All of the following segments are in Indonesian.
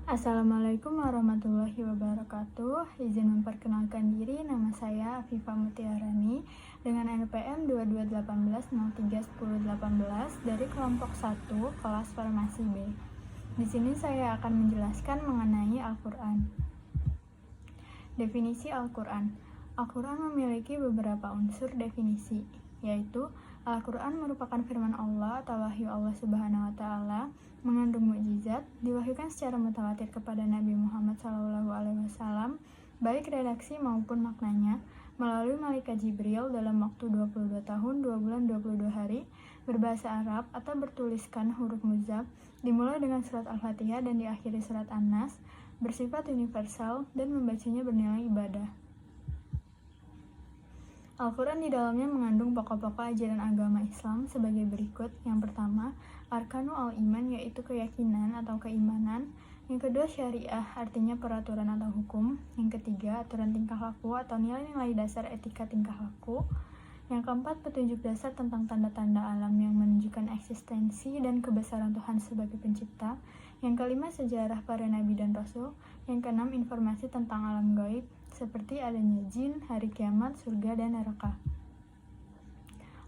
Assalamualaikum warahmatullahi wabarakatuh. Izin memperkenalkan diri, nama saya Afifah Mutiarani dengan NPM 2218031018 dari kelompok 1 kelas Farmasi B. Di sini saya akan menjelaskan mengenai Al-Quran. Definisi Al-Quran. Al-Quran memiliki beberapa unsur definisi, yaitu Al-Quran merupakan firman Allah atau wahyu Allah Subhanahu wa Ta'ala, mengandung mukjizat, diwahyukan secara mutawatir kepada Nabi Muhammad SAW, baik redaksi maupun maknanya, melalui malaikat Jibril dalam waktu 22 tahun, 2 bulan, 22 hari, berbahasa Arab atau bertuliskan huruf muzab, dimulai dengan surat Al-Fatihah dan diakhiri surat An-Nas, bersifat universal dan membacanya bernilai ibadah. Al-Quran di dalamnya mengandung pokok-pokok ajaran agama Islam sebagai berikut. Yang pertama, Arkanu al-Iman, yaitu keyakinan atau keimanan. Yang kedua, Syariah, artinya peraturan atau hukum. Yang ketiga, aturan tingkah laku atau nilai-nilai dasar etika tingkah laku. Yang keempat, petunjuk dasar tentang tanda-tanda alam yang menunjukkan eksistensi dan kebesaran Tuhan sebagai pencipta. Yang kelima, sejarah para nabi dan rasul. Yang keenam, informasi tentang alam gaib, seperti adanya jin, hari kiamat, surga, dan neraka.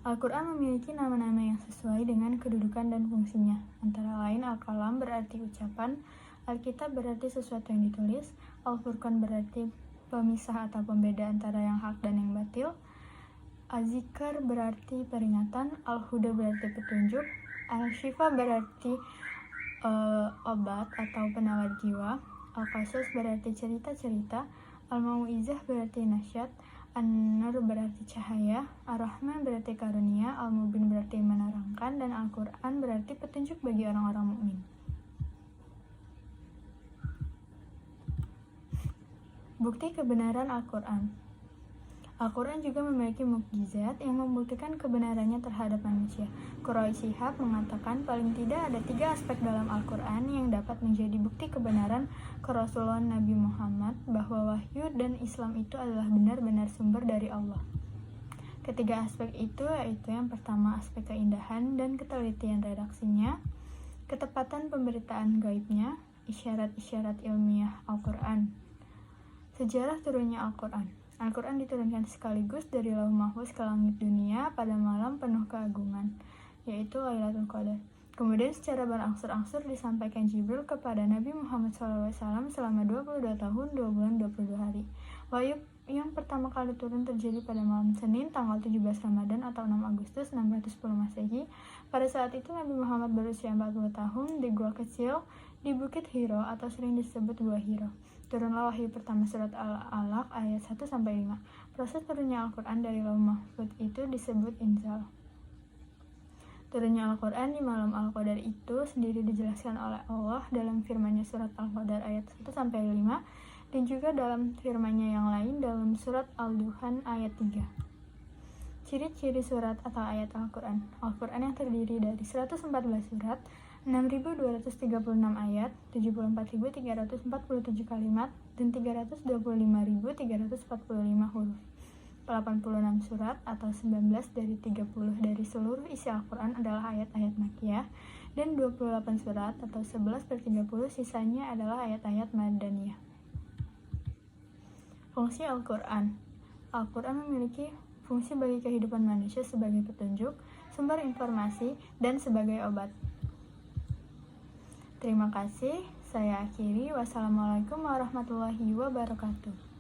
Al-Quran memiliki nama-nama yang sesuai dengan kedudukan dan fungsinya. Antara lain, Al-Qalam berarti ucapan, Al-Kitab berarti sesuatu yang ditulis, Al-Furqan berarti pemisah atau pembeda antara yang hak dan yang batil, Az-Zikr berarti peringatan, Al-Huda berarti petunjuk, Al-Shifa berarti obat atau penawar jiwa, Al-Qasas berarti cerita-cerita, Al-Mau'izah berarti nasyad, An-Nur berarti cahaya, Ar-Rahman berarti karunia, Al-Mubin berarti menerangkan, dan Al-Quran berarti petunjuk bagi orang-orang mukmin. Bukti kebenaran Al-Quran. Al-Quran juga memiliki mukjizat yang membuktikan kebenarannya terhadap manusia. Quraisy Shihab mengatakan paling tidak ada 3 aspek dalam Al-Quran yang dapat menjadi bukti kebenaran kerasulan Nabi Muhammad, bahwa wahyu dan Islam itu adalah benar-benar sumber dari Allah. Ketiga aspek itu yaitu yang pertama aspek keindahan dan ketelitian redaksinya, ketepatan pemberitaan gaibnya, isyarat-isyarat ilmiah Al-Quran. Sejarah turunnya Al-Quran. Al-Quran diturunkan sekaligus dari Lauh Mahfuz ke langit dunia pada malam penuh keagungan, yaitu Lailatul Qadar. Kemudian secara berangsur-angsur disampaikan Jibril kepada Nabi Muhammad SAW selama 22 tahun, 2 bulan, 22 hari. Wahyu yang pertama kali turun terjadi pada malam Senin, tanggal 17 Ramadan atau 6 Agustus 610 Masehi. Pada saat itu Nabi Muhammad berusia 40 tahun di gua kecil di Bukit Hiro atau sering disebut Gua Hiro. Turunlah wahyu pertama surat Al-Alaq ayat 1-5. Proses turunnya Al-Quran dari Lauh Mahfuz itu disebut inzal. Turunnya Al-Quran di malam Al-Qadar itu sendiri dijelaskan oleh Allah dalam firman-Nya surat Al-Qadar ayat 1-5 dan juga dalam firman-Nya yang lain dalam surat Al-Duhan ayat 3. Ciri-ciri surat atau ayat Al-Quran. Al-Quran yang terdiri dari 114 surat, 6.236 ayat, 74.347 kalimat, dan 325.345 huruf. 86 surat atau 19 dari 30 dari seluruh isi Al-Quran adalah ayat-ayat Makkiyah, dan 28 surat atau 11/30 sisanya adalah ayat-ayat Madaniyah. Fungsi Al-Quran. Al-Quran memiliki fungsi bagi kehidupan manusia sebagai petunjuk, sumber informasi, dan sebagai obat. Terima kasih, saya akhiri. Wassalamualaikum warahmatullahi wabarakatuh.